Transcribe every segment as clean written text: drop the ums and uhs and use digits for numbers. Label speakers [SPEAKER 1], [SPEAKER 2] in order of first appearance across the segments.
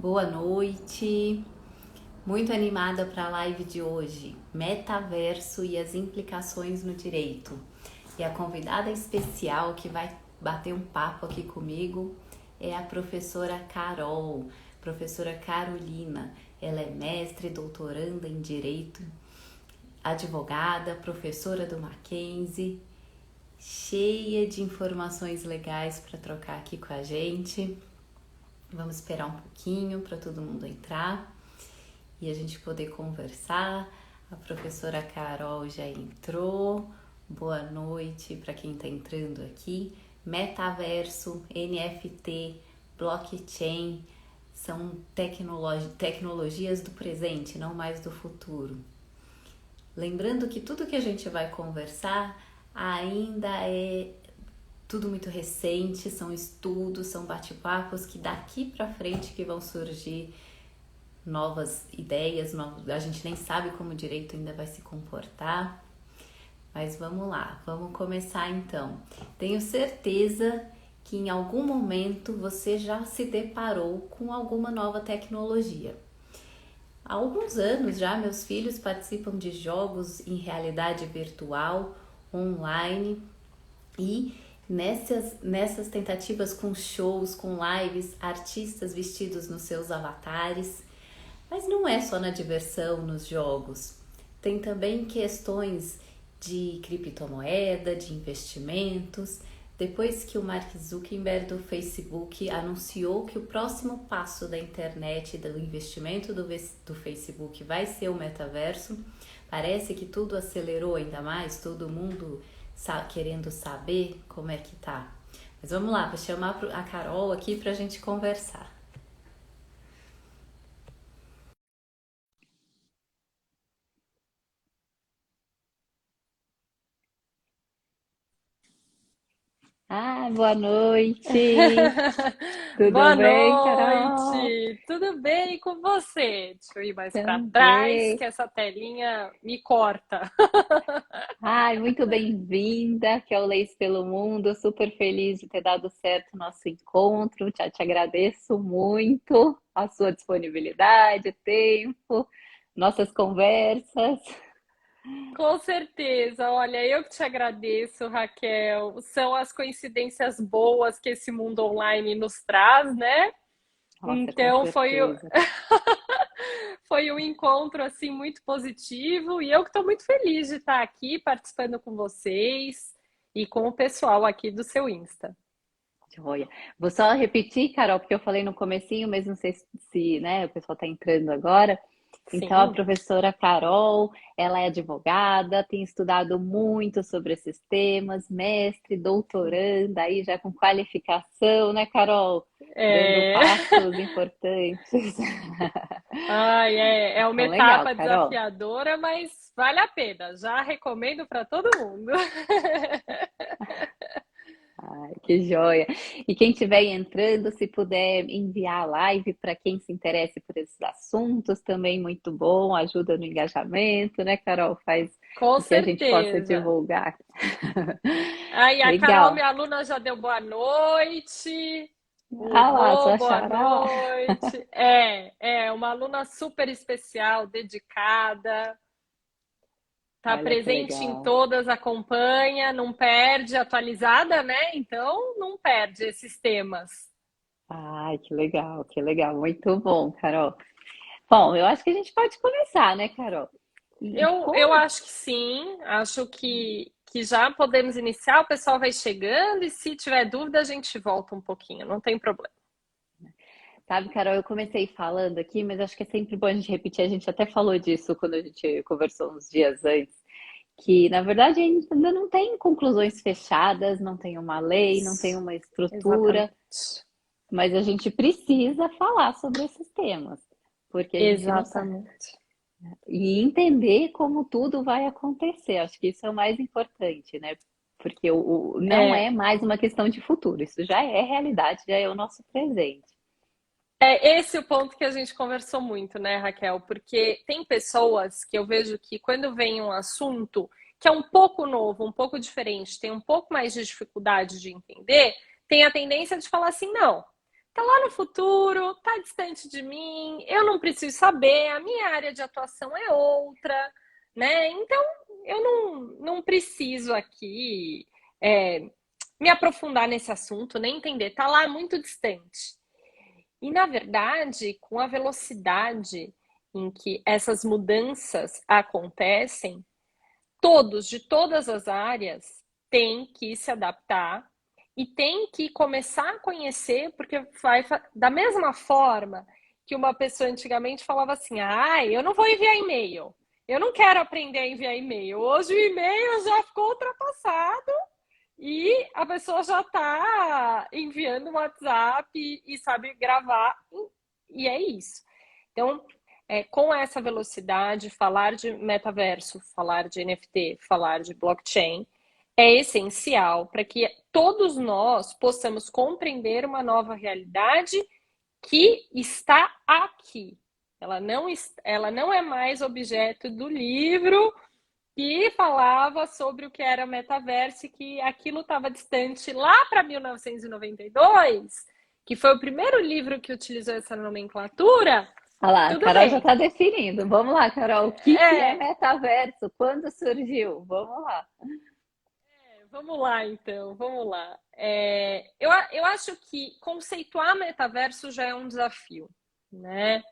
[SPEAKER 1] Boa noite, muito animada para a live de hoje, Metaverso e as implicações no direito. E a convidada especial que vai bater um papo aqui comigo é a professora Carol, professora Carolina. Ela é mestre e doutoranda em Direito, advogada, professora do Mackenzie, cheia de informações legais para trocar aqui com a gente. Vamos esperar um pouquinho para todo mundo entrar e a gente poder conversar. A professora Carol já entrou. Boa noite para quem está entrando aqui. Metaverso, NFT, blockchain são tecnologias do presente, não mais do futuro. Lembrando que tudo que a gente vai conversar ainda é tudo muito recente, são estudos, são bate-papos que daqui para frente que vão surgir novas ideias, a gente nem sabe como o direito ainda vai se comportar, mas vamos lá, vamos começar então. Tenho certeza que em algum momento você já se deparou com alguma nova tecnologia. Há alguns anos já meus filhos participam de jogos em realidade virtual, online, e nessas tentativas com shows, com lives, artistas vestidos nos seus avatares. Mas não é só na diversão, nos jogos. Tem também questões de criptomoeda, de investimentos. Depois que o Mark Zuckerberg do Facebook anunciou que o próximo passo da internet e do investimento do Facebook vai ser o metaverso, parece que tudo acelerou ainda mais, todo mundo querendo saber como é que tá. Mas vamos lá, vou chamar a Carol aqui pra gente conversar. Boa noite. Tudo
[SPEAKER 2] Boa
[SPEAKER 1] bem, Carol?
[SPEAKER 2] noite, tudo bem com você? Deixa eu ir mais para trás,
[SPEAKER 1] Também.
[SPEAKER 2] que essa telinha me corta.
[SPEAKER 1] Muito bem-vinda, que é o Leis pelo Mundo. Super feliz de ter dado certo o nosso encontro. Já te agradeço muito a sua disponibilidade, o tempo, nossas conversas.
[SPEAKER 2] Com certeza, olha, eu que te agradeço, Raquel. São as coincidências boas que esse mundo online nos traz, né?
[SPEAKER 1] Nossa, com
[SPEAKER 2] Então
[SPEAKER 1] certeza.
[SPEAKER 2] foi um encontro assim muito positivo e eu que estou muito feliz de estar aqui participando com vocês e com o pessoal aqui do seu Insta.
[SPEAKER 1] Joia. Vou só repetir, Carol, porque eu falei no comecinho, mas não sei se, né, o pessoal está entrando agora. Então, a
[SPEAKER 2] Sim.
[SPEAKER 1] professora Carol, ela é advogada, tem estudado muito sobre esses temas, mestre, doutoranda, aí já com qualificação, né, Carol? Dando
[SPEAKER 2] É...
[SPEAKER 1] passos importantes.
[SPEAKER 2] Ai, é uma
[SPEAKER 1] Então, legal,
[SPEAKER 2] etapa
[SPEAKER 1] Carol.
[SPEAKER 2] desafiadora, mas vale a pena. Já recomendo para todo mundo.
[SPEAKER 1] Ai, que joia. E quem estiver entrando, se puder enviar a live para quem se interesse por esses assuntos, também muito bom, ajuda no engajamento, né, Carol? Faz
[SPEAKER 2] Com
[SPEAKER 1] com que a gente possa
[SPEAKER 2] certeza.
[SPEAKER 1] divulgar.
[SPEAKER 2] Aí a Carol,
[SPEAKER 1] Legal.
[SPEAKER 2] minha aluna, já deu boa noite. O
[SPEAKER 1] Ah lá,
[SPEAKER 2] Rô,
[SPEAKER 1] sua
[SPEAKER 2] boa
[SPEAKER 1] xará.
[SPEAKER 2] noite. É uma aluna super especial, dedicada, tá
[SPEAKER 1] Olha que
[SPEAKER 2] presente em
[SPEAKER 1] legal.
[SPEAKER 2] todas, acompanha, não perde, atualizada, né? Então não perde esses temas.
[SPEAKER 1] Ai, que legal, que legal. Muito bom, Carol. Bom, eu acho que a gente pode começar, né, Carol? E
[SPEAKER 2] Eu
[SPEAKER 1] como
[SPEAKER 2] acho que sim, acho que já podemos iniciar, o pessoal vai chegando e se tiver dúvida a gente volta um pouquinho, não tem problema.
[SPEAKER 1] Sabe, Carol, eu comecei falando aqui, mas acho que é sempre bom a gente repetir. A gente até falou disso quando a gente conversou uns dias antes, que na verdade ainda não tem conclusões fechadas, não tem uma lei, não tem
[SPEAKER 2] Isso,
[SPEAKER 1] uma estrutura,
[SPEAKER 2] exatamente.
[SPEAKER 1] mas a gente precisa falar sobre esses temas, porque a gente não sabe.
[SPEAKER 2] Exatamente.
[SPEAKER 1] E entender como tudo vai acontecer. Acho que isso é o mais importante, né? Porque não é
[SPEAKER 2] É,
[SPEAKER 1] mais uma questão de futuro, isso já é realidade, já é o nosso presente.
[SPEAKER 2] é esse o ponto que a gente conversou muito, né, Raquel? Porque tem pessoas que eu vejo que quando vem um assunto que é um pouco novo, um pouco diferente, tem um pouco mais de dificuldade de entender, tem a tendência de falar assim, não. tá lá no futuro, tá distante de mim, eu não preciso saber, a minha área de atuação é outra, né? Então, eu não preciso aqui me aprofundar nesse assunto, nem entender, tá lá muito distante. E, na verdade, com a velocidade em que essas mudanças acontecem, todos, de todas as áreas, têm que se adaptar e têm que começar a conhecer, porque vai da mesma forma que uma pessoa antigamente falava assim: ah, eu não vou enviar e-mail, eu não quero aprender a enviar e-mail. Hoje o e-mail já ficou ultrapassado e a pessoa já está enviando um WhatsApp e sabe gravar, e é isso. Então, com essa velocidade, falar de metaverso, falar de NFT, falar de blockchain, é essencial para que todos nós possamos compreender uma nova realidade que está aqui. Ela não é mais objeto do livro que falava sobre o que era metaverso e que aquilo estava distante lá para 1992, que foi o primeiro livro que utilizou essa nomenclatura.
[SPEAKER 1] Olha lá, a
[SPEAKER 2] Tudo
[SPEAKER 1] Carol já
[SPEAKER 2] bem.
[SPEAKER 1] está definindo. Vamos lá, Carol, o que é metaverso? Quando surgiu? Vamos lá.
[SPEAKER 2] Vamos lá, então, vamos lá. Eu acho que conceituar metaverso já é um desafio, né?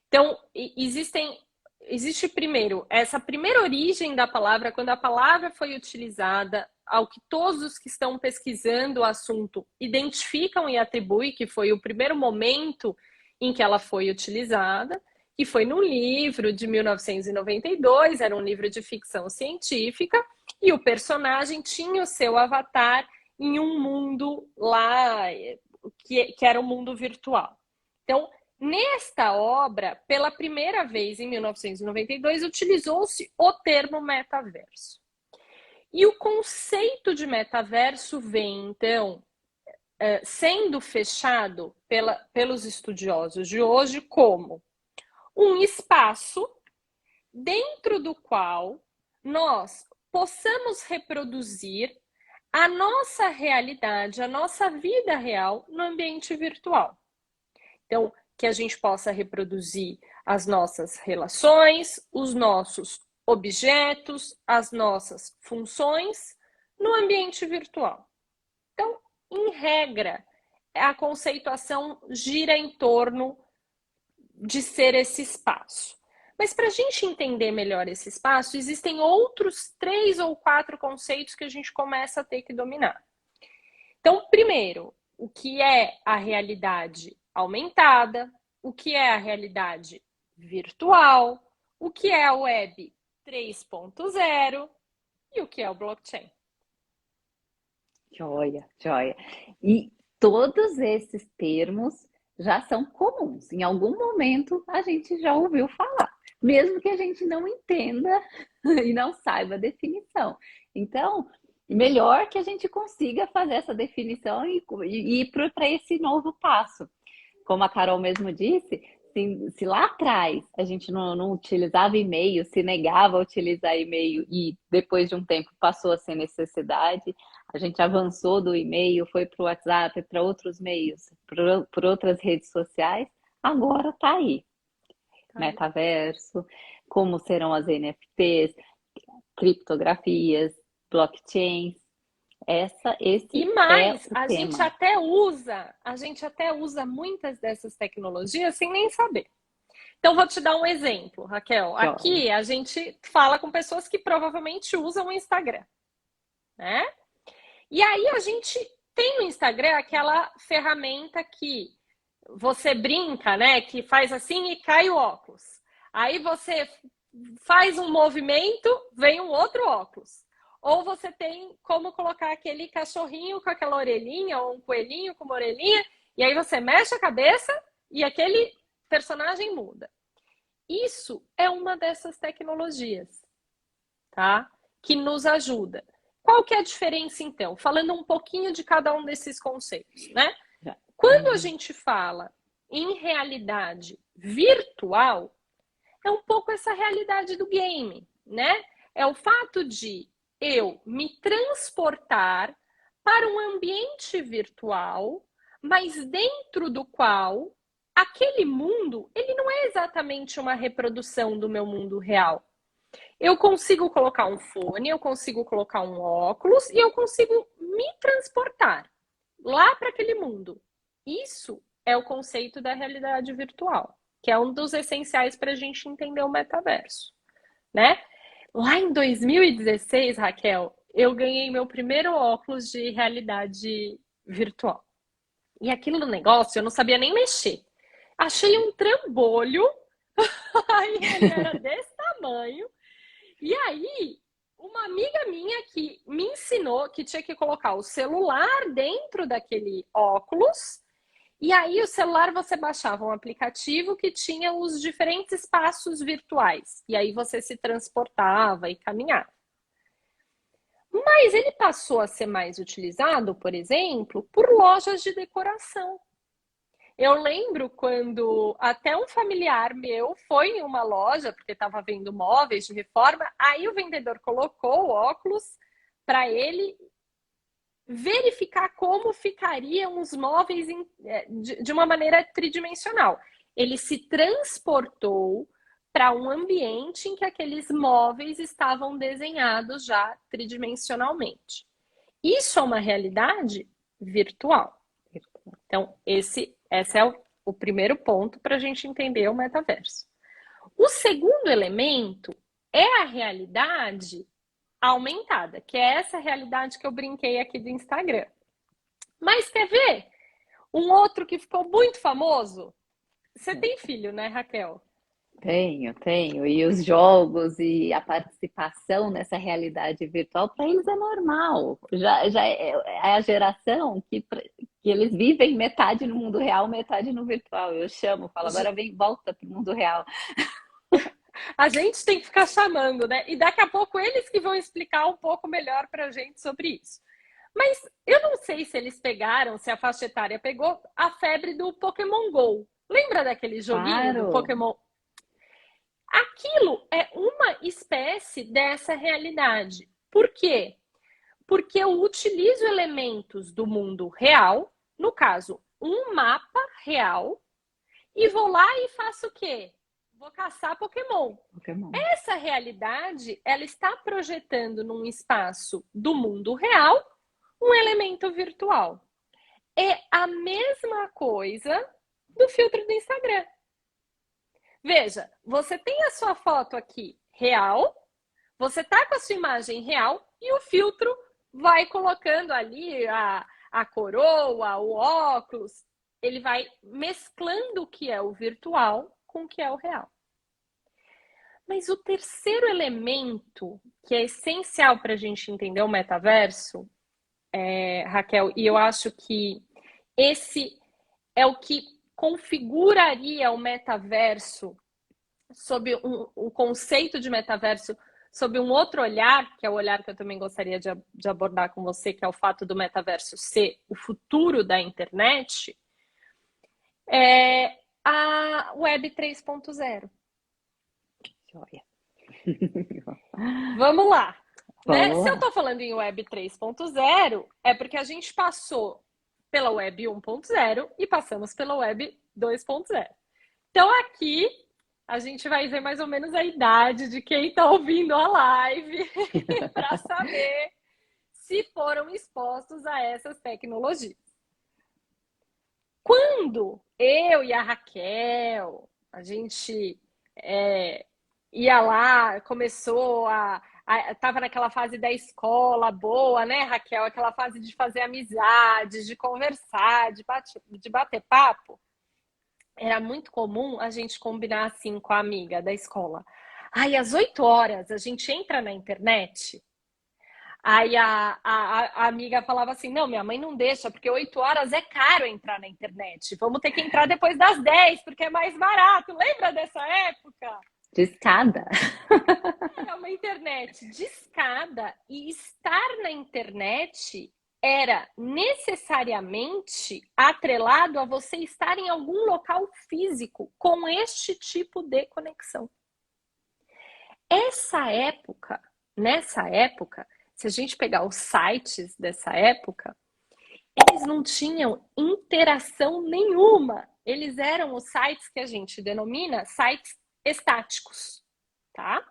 [SPEAKER 2] Então, existe primeiro essa primeira origem da palavra, quando a palavra foi utilizada, ao que todos os que estão pesquisando o assunto identificam e atribuem, que foi o primeiro momento em que ela foi utilizada, que foi num livro de 1992, era um livro de ficção científica, e o personagem tinha o seu avatar em um mundo lá, que era um mundo virtual. Então, nesta obra, pela primeira vez em 1992, utilizou-se o termo metaverso. E o conceito de metaverso vem, então, sendo fechado pelos estudiosos de hoje como um espaço dentro do qual nós possamos reproduzir a nossa realidade, a nossa vida real no ambiente virtual. Então, que a gente possa reproduzir as nossas relações, os nossos objetos, as nossas funções no ambiente virtual. Então, em regra, a conceituação gira em torno de ser esse espaço. Mas para a gente entender melhor esse espaço, existem outros 3 ou 4 conceitos que a gente começa a ter que dominar. Então, primeiro, o que é a realidade aumentada, o que é a realidade virtual, o que é a web 3.0 e o que é o blockchain.
[SPEAKER 1] Joia, joia. E todos esses termos já são comuns. Em algum momento a gente já ouviu falar, mesmo que a gente não entenda e não saiba a definição. Então, melhor que a gente consiga fazer essa definição e ir para esse novo passo. Como a Carol mesmo disse, se lá atrás a gente não utilizava e-mail, se negava a utilizar e-mail e depois de um tempo passou a ser necessidade, a gente avançou do e-mail, foi para o WhatsApp, para outros meios, por outras redes sociais, agora está aí. Metaverso, como serão as NFTs, criptografias, blockchains. Esse
[SPEAKER 2] e mais,
[SPEAKER 1] é o tema.
[SPEAKER 2] a gente até usa muitas dessas tecnologias sem nem saber. Então, vou te dar um exemplo, Raquel. Aqui a gente fala com pessoas que provavelmente usam o Instagram, né? E aí a gente tem no Instagram aquela ferramenta que você brinca, né? Que faz assim e cai o óculos. Aí você faz um movimento, vem um outro óculos. Ou você tem como colocar aquele cachorrinho com aquela orelhinha, ou um coelhinho com uma orelhinha, e aí você mexe a cabeça e aquele personagem muda. Isso é uma dessas tecnologias, tá? Que nos ajuda. Qual que é a diferença, então? Falando um pouquinho de cada um desses conceitos, né? Quando a gente fala em realidade virtual, é um pouco essa realidade do game, né? É o fato de eu me transportar para um ambiente virtual mas dentro do qual aquele mundo, ele não é exatamente uma reprodução do meu mundo real. Eu consigo colocar um fone, eu consigo colocar um óculos e eu consigo me transportar lá para aquele mundo. Isso é o conceito da realidade virtual, que é um dos essenciais para a gente entender o metaverso, né? Lá em 2016, Raquel, eu ganhei meu primeiro óculos de realidade virtual. E aquilo no negócio eu não sabia nem mexer. Achei um trambolho, aí ele era desse tamanho. E aí, uma amiga minha que me ensinou que tinha que colocar o celular dentro daquele óculos. E aí, o celular você baixava um aplicativo que tinha os diferentes espaços virtuais. E aí você se transportava e caminhava. Mas ele passou a ser mais utilizado, por exemplo, por lojas de decoração. Eu lembro quando até um familiar meu foi em uma loja, porque estava vendo móveis de reforma, aí o vendedor colocou o óculos para ele verificar como ficariam os móveis de uma maneira tridimensional. Ele se transportou para um ambiente em que aqueles móveis estavam desenhados já tridimensionalmente. Isso é uma realidade virtual. Então, esse é o primeiro ponto para a gente entender o metaverso. O segundo elemento é a realidade aumentada, que é essa realidade que eu brinquei aqui do Instagram. Mas quer ver um outro que ficou muito famoso? Você tem filho, né, Raquel?
[SPEAKER 1] Tenho. E os jogos e a participação nessa realidade virtual, para eles é normal. Já é a geração que eles vivem metade no mundo real, metade no virtual. Eu chamo, falo, agora vem, volta para o mundo real.
[SPEAKER 2] A gente tem que ficar chamando, né? E daqui a pouco eles que vão explicar um pouco melhor para a gente sobre isso. Mas eu não sei se eles pegaram, se a faixa etária pegou a febre do Pokémon Go. Lembra daquele joguinho do
[SPEAKER 1] Claro.
[SPEAKER 2] Pokémon? Aquilo é uma espécie dessa realidade. Por quê? Porque eu utilizo elementos do mundo real, no caso, um mapa real, e vou lá e faço o quê? Vou caçar Pokémon.
[SPEAKER 1] Pokémon.
[SPEAKER 2] Essa realidade, ela está projetando num espaço do mundo real um elemento virtual. É a mesma coisa do filtro do Instagram. Veja, você tem a sua foto aqui real, você tá com a sua imagem real e o filtro vai colocando ali a coroa, o óculos, ele vai mesclando o que é o virtual com o que é o real. Mas o terceiro elemento que é essencial para a gente entender o metaverso, Raquel, e eu acho que esse é o que configuraria o metaverso sob o conceito de metaverso sob um outro olhar, que é o olhar que eu também gostaria de abordar com você, que é o fato do metaverso ser o futuro da internet, é a Web 3.0.
[SPEAKER 1] Joia.
[SPEAKER 2] Vamos lá. Né?
[SPEAKER 1] Vamos
[SPEAKER 2] Se eu
[SPEAKER 1] lá.
[SPEAKER 2] estou falando em Web 3.0, é porque a gente passou pela Web 1.0 e passamos pela Web 2.0. Então, aqui a gente vai ver mais ou menos a idade de quem está ouvindo a live para saber se foram expostos a essas tecnologias. Quando eu e a Raquel, a gente ia lá, começou estava naquela fase da escola boa, né, Raquel? Aquela fase de fazer amizades, de conversar, de bater papo. Era muito comum a gente combinar assim com a amiga da escola. Aí, às 8 horas, a gente entra na internet. Aí a amiga falava assim: não, minha mãe não deixa, porque 8 horas é caro entrar na internet. Vamos ter que entrar depois das 10, porque é mais barato. Lembra dessa época?
[SPEAKER 1] De escada.
[SPEAKER 2] Era uma internet de escada e estar na internet era necessariamente atrelado a você estar em algum local físico com este tipo de conexão. Nessa época, se a gente pegar os sites dessa época, eles não tinham interação nenhuma. Eles eram os sites que a gente denomina sites estáticos, tá?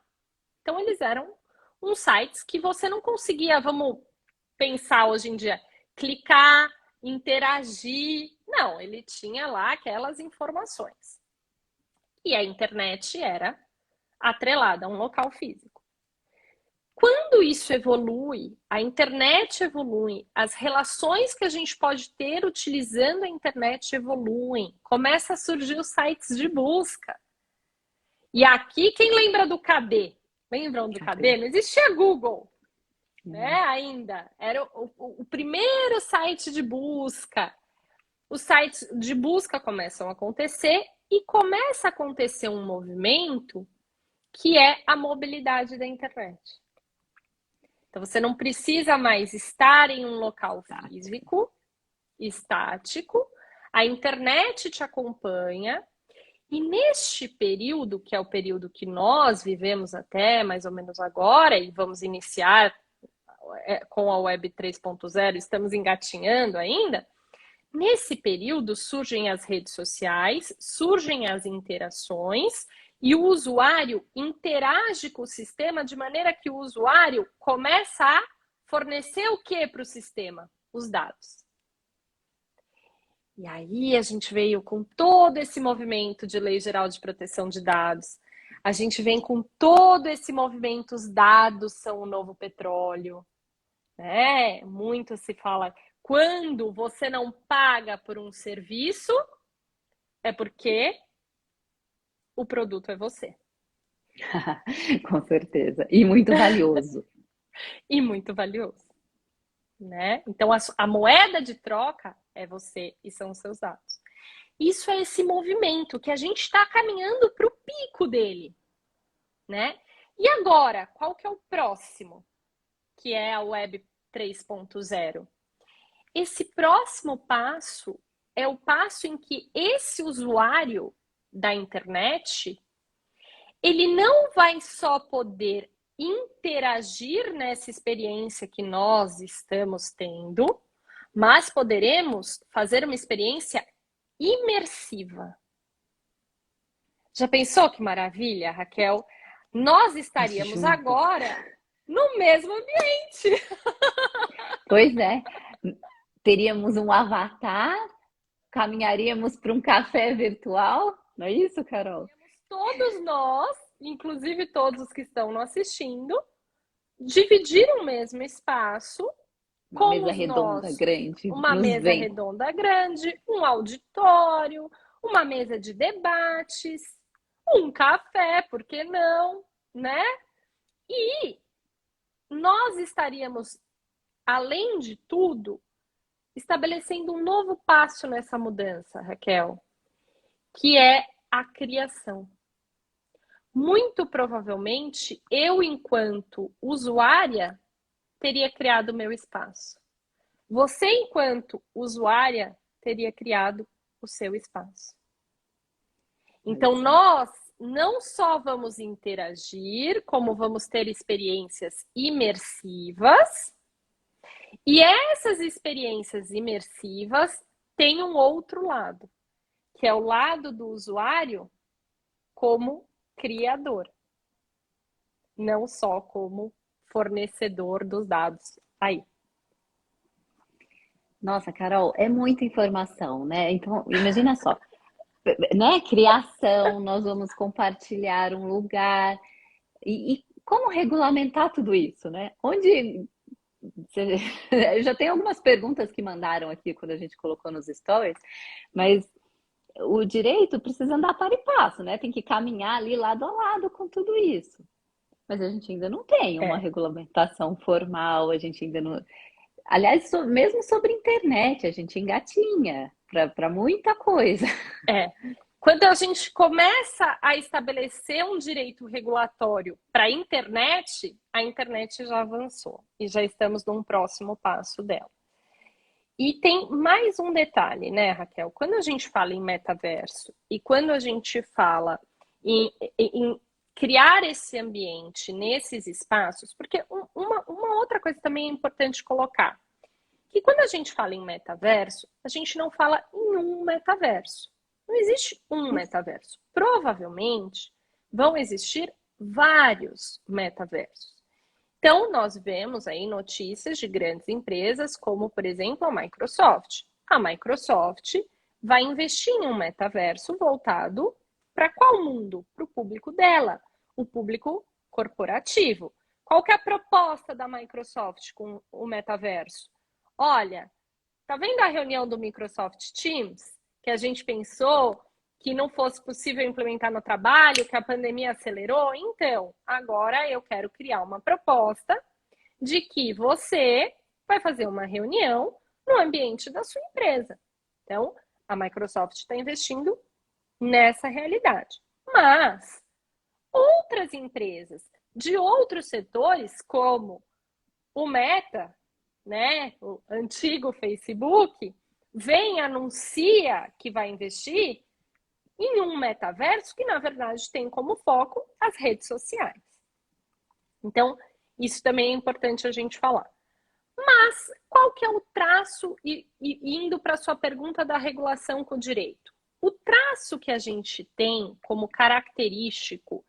[SPEAKER 2] Então, eles eram uns sites que você não conseguia, vamos pensar hoje em dia, clicar, interagir. Não, ele tinha lá aquelas informações. E a internet era atrelada a um local físico. Quando isso evolui, a internet evolui, as relações que a gente pode ter utilizando a internet evoluem, começa a surgir os sites de busca. E aqui, quem lembra do KD? Lembram do KD? Não existia Google, né? Ainda. Era o primeiro site de busca. Os sites de busca começam a acontecer e começa a acontecer um movimento que é a mobilidade da internet. Então, você não precisa mais estar em um local físico, estático, a internet te acompanha, e neste período, que é o período que nós vivemos até mais ou menos agora, e vamos iniciar com a Web 3.0, estamos engatinhando ainda, nesse período surgem as redes sociais, surgem as interações, e o usuário interage com o sistema de maneira que o usuário começa a fornecer o que para o sistema? Os dados. E aí a gente veio com todo esse movimento de Lei Geral de Proteção de Dados, a gente vem com todo esse movimento, os dados são o novo petróleo, né? Muito se fala, quando você não paga por um serviço, é porque o produto é você.
[SPEAKER 1] Com certeza. E muito valioso.
[SPEAKER 2] E muito valioso, né? Então, a moeda de troca é você e são os seus dados. Isso é esse movimento que a gente está caminhando para o pico dele, né? E agora, qual que é o próximo? Que é a Web 3.0. Esse próximo passo é o passo em que esse usuário da internet, ele não vai só poder interagir nessa experiência que nós estamos tendo, mas poderemos fazer uma experiência imersiva. Já pensou que maravilha, Raquel? Nós estaríamos agora no mesmo ambiente.
[SPEAKER 1] Pois é. Teríamos um avatar, caminharíamos para um café virtual, não é isso, Carol?
[SPEAKER 2] Todos nós, inclusive todos os que estão nos assistindo, dividir um mesmo espaço.
[SPEAKER 1] Uma mesa redonda grande.
[SPEAKER 2] Uma mesa redonda grande, um auditório, uma mesa de debates, um café, por que não, né? E nós estaríamos, além de tudo, estabelecendo um novo passo nessa mudança, Raquel, que é a criação. Muito provavelmente, eu, enquanto usuária, teria criado o meu espaço. Você, enquanto usuária, teria criado o seu espaço. Então, nós não só vamos interagir, como vamos ter experiências imersivas. E essas experiências imersivas têm um outro lado, que é o lado do usuário como criador, não só como fornecedor dos dados aí.
[SPEAKER 1] Nossa, Carol, é muita informação, né? Então, imagina só, né? Criação, nós vamos compartilhar um lugar. E como regulamentar tudo isso, né? Onde. Eu já tenho algumas perguntas que mandaram aqui quando a gente colocou nos stories, mas o direito precisa andar para e passo, né? Tem que caminhar ali lado a lado com tudo isso. Mas a gente ainda não tem uma regulamentação formal, a gente ainda não. Aliás, mesmo sobre internet, a gente engatinha para muita coisa.
[SPEAKER 2] Quando a gente começa a estabelecer um direito regulatório para a internet já avançou e já estamos num próximo passo dela. E tem mais um detalhe, né, Raquel? Quando a gente fala em metaverso e quando a gente fala em criar esse ambiente nesses espaços, porque uma outra coisa também é importante colocar. que quando a gente fala em metaverso, a gente não fala em um metaverso. Não existe um metaverso. Provavelmente vão existir vários metaversos. Então, nós vemos aí notícias de grandes empresas, como, por exemplo, a Microsoft. A Microsoft vai investir em um metaverso voltado para qual mundo? Para o público dela, o público corporativo. Qual que é a proposta da Microsoft com o metaverso? Olha, tá vendo a reunião do Microsoft Teams? Que a gente pensou que não fosse possível implementar no trabalho, que a pandemia acelerou? Então, agora eu quero criar uma proposta de que você vai fazer uma reunião no ambiente da sua empresa. Então, a Microsoft está investindo nessa realidade. Mas outras empresas de outros setores, como o Meta, né, o antigo Facebook, vem e anuncia que vai investir em um metaverso que, na verdade, tem como foco as redes sociais. Então, isso também é importante a gente falar. Mas qual que é o traço, e indo para a sua pergunta da regulação com o direito? O traço que a gente tem como característico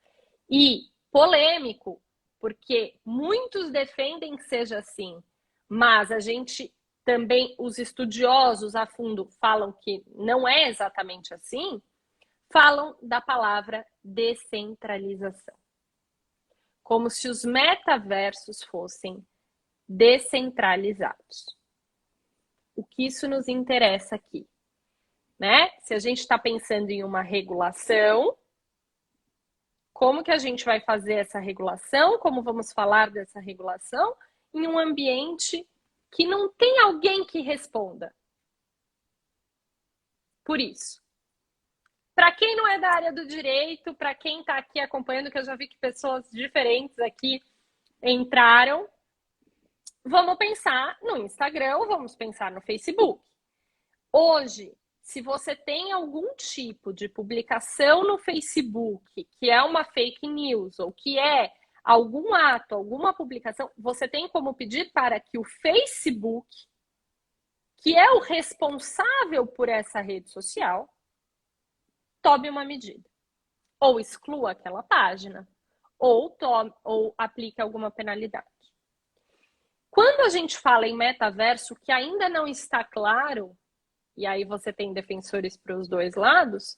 [SPEAKER 2] e polêmico, porque muitos defendem que seja assim, mas a gente também, os estudiosos a fundo falam que não é exatamente assim, falam da palavra descentralização. Como se os metaversos fossem descentralizados. O que isso nos interessa aqui? Né? Se a gente está pensando em uma regulação, como que a gente vai fazer essa regulação? Como vamos falar dessa regulação em um ambiente que não tem alguém que responda? Por isso, para quem não é da área do direito, para quem está aqui acompanhando, que eu já vi que pessoas diferentes aqui entraram, vamos pensar no Instagram, vamos pensar no Facebook. Hoje, se você tem algum tipo de publicação no Facebook que é uma fake news ou que é algum ato, alguma publicação, você tem como pedir para que o Facebook, que é o responsável por essa rede social, tome uma medida. Ou exclua aquela página, ou aplique alguma penalidade. Quando a gente fala em metaverso, que ainda não está claro, e aí você tem defensores para os dois lados,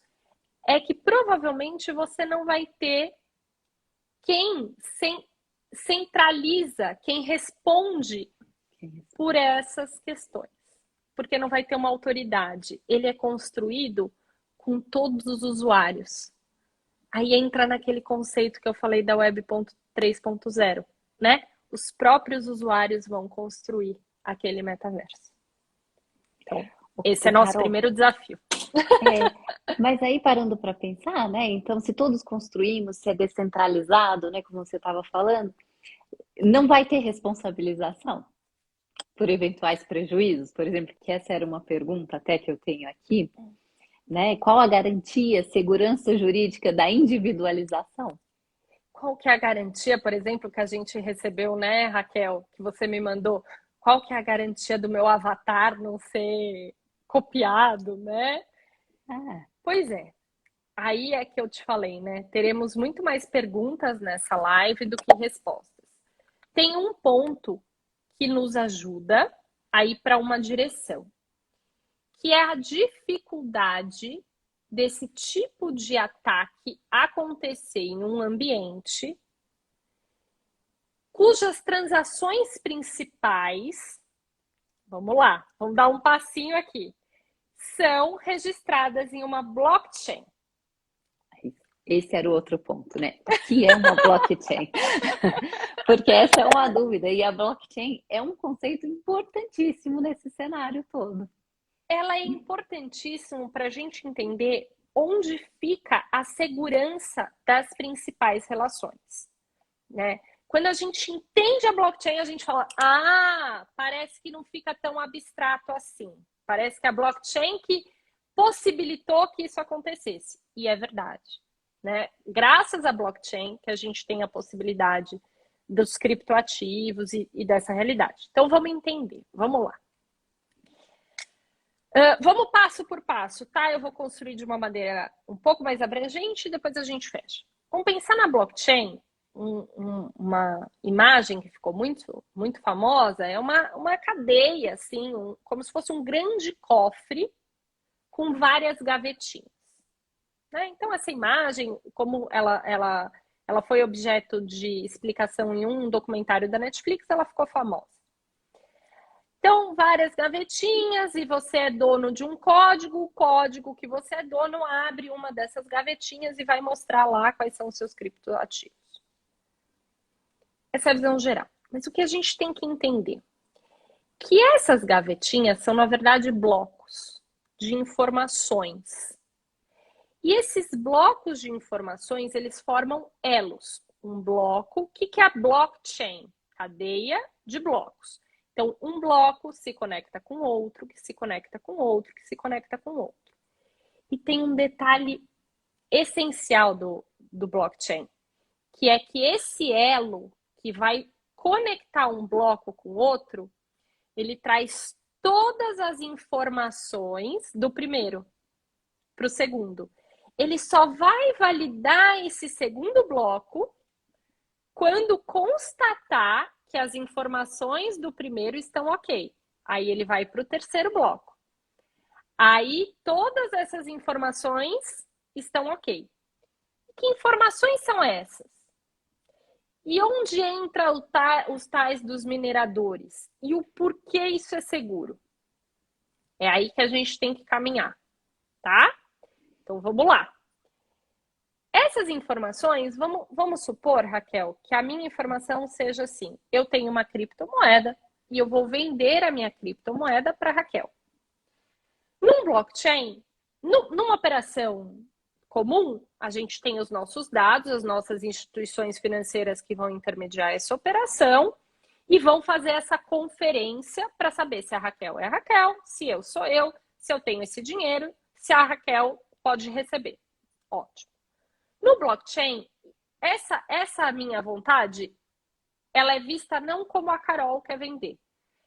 [SPEAKER 2] é que provavelmente você não vai ter quem centraliza, quem responde por essas questões. Porque não vai ter uma autoridade. Ele é construído com todos os usuários. Aí entra naquele conceito que eu falei da Web 3.0, né? Os próprios usuários vão construir aquele metaverso. Então, esse é nosso primeiro desafio.
[SPEAKER 1] Mas aí parando para pensar, né? Então, se todos construímos, se é descentralizado, né? Como você estava falando, não vai ter responsabilização por eventuais prejuízos, por exemplo, que essa era uma pergunta até que eu tenho aqui, né? Qual a garantia, segurança jurídica da individualização?
[SPEAKER 2] Qual que é a garantia, por exemplo, que a gente recebeu, né, Raquel, que você me mandou? Qual que é a garantia do meu avatar não ser copiado, né? Pois é. Aí é que eu te falei, né? Teremos muito mais perguntas nessa live do que respostas. Tem um ponto que nos ajuda a ir para uma direção, que é a dificuldade desse tipo de ataque acontecer em um ambiente cujas transações principais, vamos lá, vamos dar um passinho aqui, são registradas em uma blockchain.
[SPEAKER 1] Esse era o outro ponto, né? O que é uma blockchain? Porque essa é uma dúvida, e a blockchain é um conceito importantíssimo nesse cenário todo.
[SPEAKER 2] Ela é importantíssima para a gente entender onde fica a segurança das principais relações, né? Quando a gente entende a blockchain, a gente fala, parece que não fica tão abstrato assim. Parece que a blockchain que possibilitou que isso acontecesse. E é verdade, né? Graças à blockchain que a gente tem a possibilidade dos criptoativos e dessa realidade. Então, vamos entender. Vamos lá. Vamos passo por passo, tá? Eu vou construir de uma maneira um pouco mais abrangente e depois a gente fecha. Vamos pensar na blockchain. Uma imagem que ficou muito famosa é uma cadeia, assim, como se fosse um grande cofre com várias gavetinhas. Né? Então, essa imagem, como ela foi objeto de explicação em um documentário da Netflix, ela ficou famosa. Então, várias gavetinhas e você é dono de um código. O código que você é dono abre uma dessas gavetinhas e vai mostrar lá quais são os seus criptoativos. Essa é a visão geral. Mas o que a gente tem que entender? Que essas gavetinhas são, na verdade, blocos de informações. E esses blocos de informações, eles formam elos. Um bloco, o que é a blockchain? Cadeia de blocos. Então, um bloco se conecta com outro, que se conecta com outro, que se conecta com outro. E tem um detalhe essencial do blockchain, que é que esse elo que vai conectar um bloco com outro, ele traz todas as informações do primeiro para o segundo. Ele só vai validar esse segundo bloco quando constatar que as informações do primeiro estão ok. Aí ele vai para o terceiro bloco. Aí todas essas informações estão ok. Que informações são essas? E onde entra os tais dos mineradores? E o porquê isso é seguro? É aí que a gente tem que caminhar, tá? Então vamos lá. Essas informações, vamos supor, Raquel, que a minha informação seja assim: eu tenho uma criptomoeda e eu vou vender a minha criptomoeda para Raquel. Num blockchain, numa operação comum, a gente tem os nossos dados, as nossas instituições financeiras que vão intermediar essa operação e vão fazer essa conferência para saber se a Raquel é a Raquel, se eu sou eu, se eu tenho esse dinheiro, se a Raquel pode receber. Ótimo. No blockchain, essa minha vontade, ela é vista não como a Carol quer vender.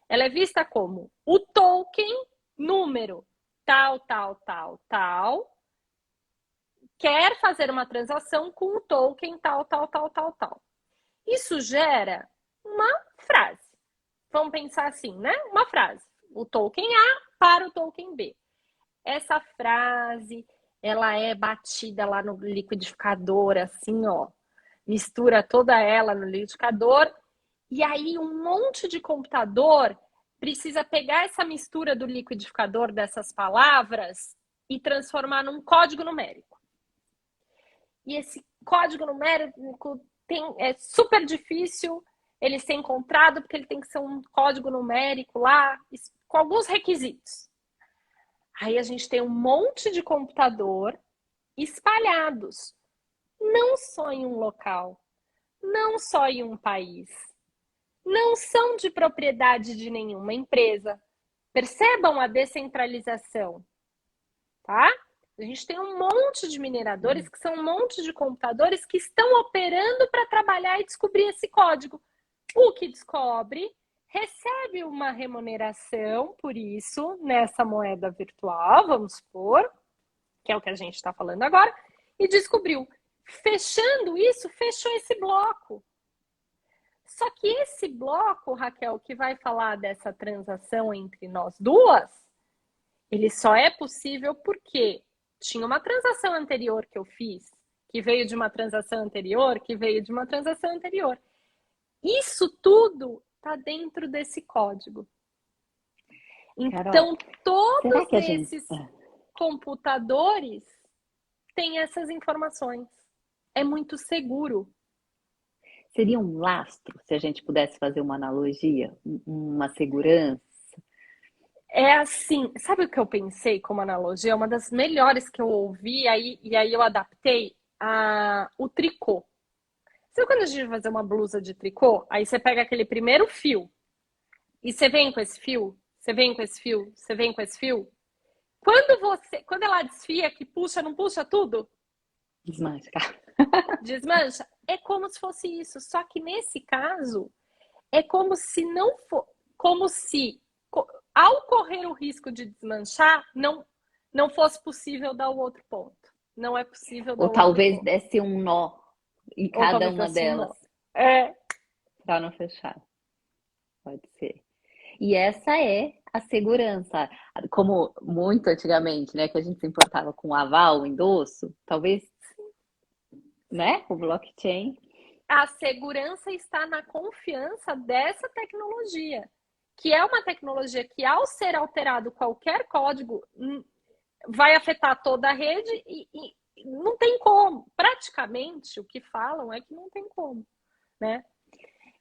[SPEAKER 2] Ela é vista como o token número tal, tal, tal, tal, quer fazer uma transação com o token tal, tal, tal, tal, tal. Isso gera uma frase. Vamos pensar assim, né? Uma frase. O token A para o token B. Essa frase, ela é batida lá no liquidificador, assim, ó. Mistura toda ela no liquidificador. E aí um monte de computador precisa pegar essa mistura do liquidificador dessas palavras e transformar num código numérico. E esse código numérico é super difícil ele ser encontrado, porque ele tem que ser um código numérico lá, com alguns requisitos. Aí a gente tem um monte de computador espalhados, não só em um local, não só em um país, não são de propriedade de nenhuma empresa. Percebam a descentralização, tá? A gente tem um monte de mineradores que são um monte de computadores que estão operando para trabalhar e descobrir esse código. O que descobre recebe uma remuneração por isso nessa moeda virtual, vamos supor, que é o que a gente está falando agora, e descobriu. Fechando isso, fechou esse bloco. Só que esse bloco, Raquel, que vai falar dessa transação entre nós duas, ele só é possível porque tinha uma transação anterior que eu fiz, que veio de uma transação anterior, que veio de uma transação anterior. Isso tudo está dentro desse código. Então, todos esses computadores têm essas informações. É muito seguro.
[SPEAKER 1] Seria um lastro, se a gente pudesse fazer uma analogia, uma segurança?
[SPEAKER 2] É assim, sabe o que eu pensei como analogia? Uma das melhores que eu ouvi, e aí eu adaptei o tricô. Sabe quando a gente vai fazer uma blusa de tricô? Aí você pega aquele primeiro fio, e você vem com esse fio, você vem com esse fio, você vem com esse fio. Quando ela desfia, que puxa, não puxa tudo?
[SPEAKER 1] Desmancha.
[SPEAKER 2] Desmancha? É como se fosse isso. Só que nesse caso, é como se não for. Como se ao correr o risco de desmanchar, não fosse possível dar o outro ponto. Não é possível dar
[SPEAKER 1] Ou
[SPEAKER 2] o outro
[SPEAKER 1] talvez
[SPEAKER 2] ponto.
[SPEAKER 1] desse um nó em
[SPEAKER 2] Ou
[SPEAKER 1] cada
[SPEAKER 2] talvez
[SPEAKER 1] uma
[SPEAKER 2] assim,
[SPEAKER 1] delas
[SPEAKER 2] não. É,
[SPEAKER 1] para não fechar. Pode ser. E essa é a segurança. Como muito antigamente, né, que a gente se importava com o aval, o endosso, talvez, né, o blockchain.
[SPEAKER 2] a segurança está na confiança dessa tecnologia, que é uma tecnologia que, ao ser alterado qualquer código, vai afetar toda a rede e não tem como. Praticamente, o que falam é que não tem como, né?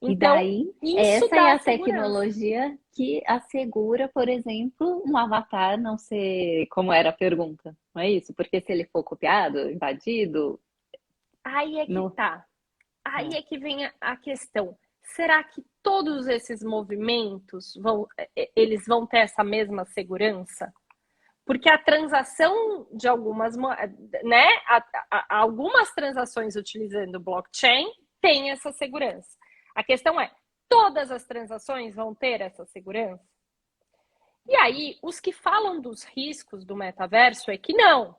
[SPEAKER 1] E
[SPEAKER 2] Então,
[SPEAKER 1] daí,
[SPEAKER 2] isso
[SPEAKER 1] essa é
[SPEAKER 2] dá
[SPEAKER 1] a
[SPEAKER 2] segurança.
[SPEAKER 1] tecnologia que assegura, por exemplo, um avatar não ser como era a pergunta, não é isso? Porque se ele for copiado, invadido,
[SPEAKER 2] Aí é que
[SPEAKER 1] não.
[SPEAKER 2] tá. Aí
[SPEAKER 1] É.
[SPEAKER 2] é que vem a questão. Será que todos esses movimentos eles vão ter essa mesma segurança? Porque a transação de algumas, né, algumas transações utilizando blockchain têm essa segurança. A questão é, todas as transações vão ter essa segurança? E aí, os que falam dos riscos do metaverso é que não,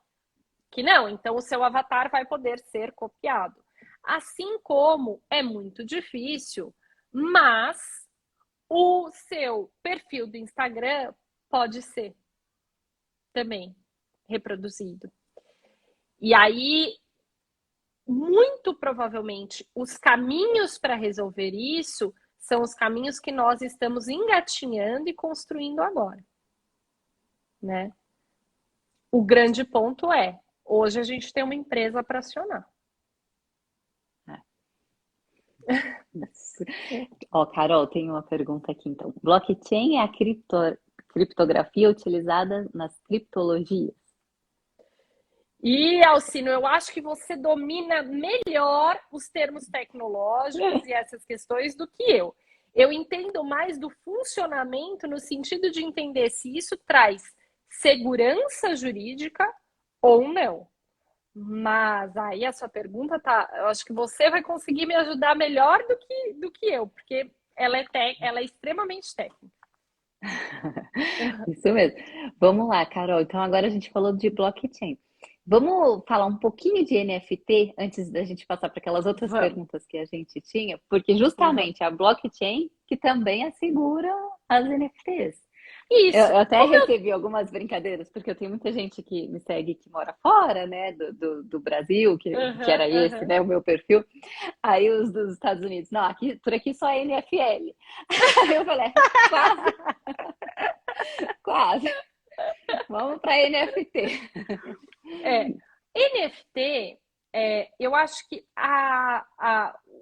[SPEAKER 2] que não. Então, o seu avatar vai poder ser copiado. Assim como é muito difícil, mas o seu perfil do Instagram pode ser também reproduzido. E aí, muito provavelmente, os caminhos para resolver isso são os caminhos que nós estamos engatinhando e construindo agora, né? O grande ponto é, hoje a gente tem uma empresa para acionar.
[SPEAKER 1] Isso. Ó, Carol, tem uma pergunta aqui então. Blockchain é a criptografia utilizada nas criptologias?
[SPEAKER 2] E, Alcino, eu acho que você domina melhor os termos tecnológicos e essas questões do que eu. Eu entendo mais do funcionamento no sentido de entender se isso traz segurança jurídica ou não. Mas aí a sua pergunta tá. Eu acho que você vai conseguir me ajudar melhor do que eu, porque ela é extremamente técnica.
[SPEAKER 1] Isso mesmo. Vamos lá, Carol. Então agora a gente falou de blockchain. Vamos falar um pouquinho de NFT antes da gente passar para aquelas outras
[SPEAKER 2] Vamos,
[SPEAKER 1] perguntas que a gente tinha, porque
[SPEAKER 2] vamos.
[SPEAKER 1] justamente a blockchain que também assegura as NFTs. Eu,
[SPEAKER 2] Isso.
[SPEAKER 1] eu até
[SPEAKER 2] Como eu.
[SPEAKER 1] recebi algumas brincadeiras, porque eu tenho muita gente que me segue que mora fora, né, do Brasil, que
[SPEAKER 2] Aham,
[SPEAKER 1] era esse,
[SPEAKER 2] aham.
[SPEAKER 1] né, o meu perfil. Aí os dos Estados Unidos, não, aqui, por aqui só é NFL. Aí eu falei, quase, quase. Vamos para NFT.
[SPEAKER 2] É, NFT, eu acho que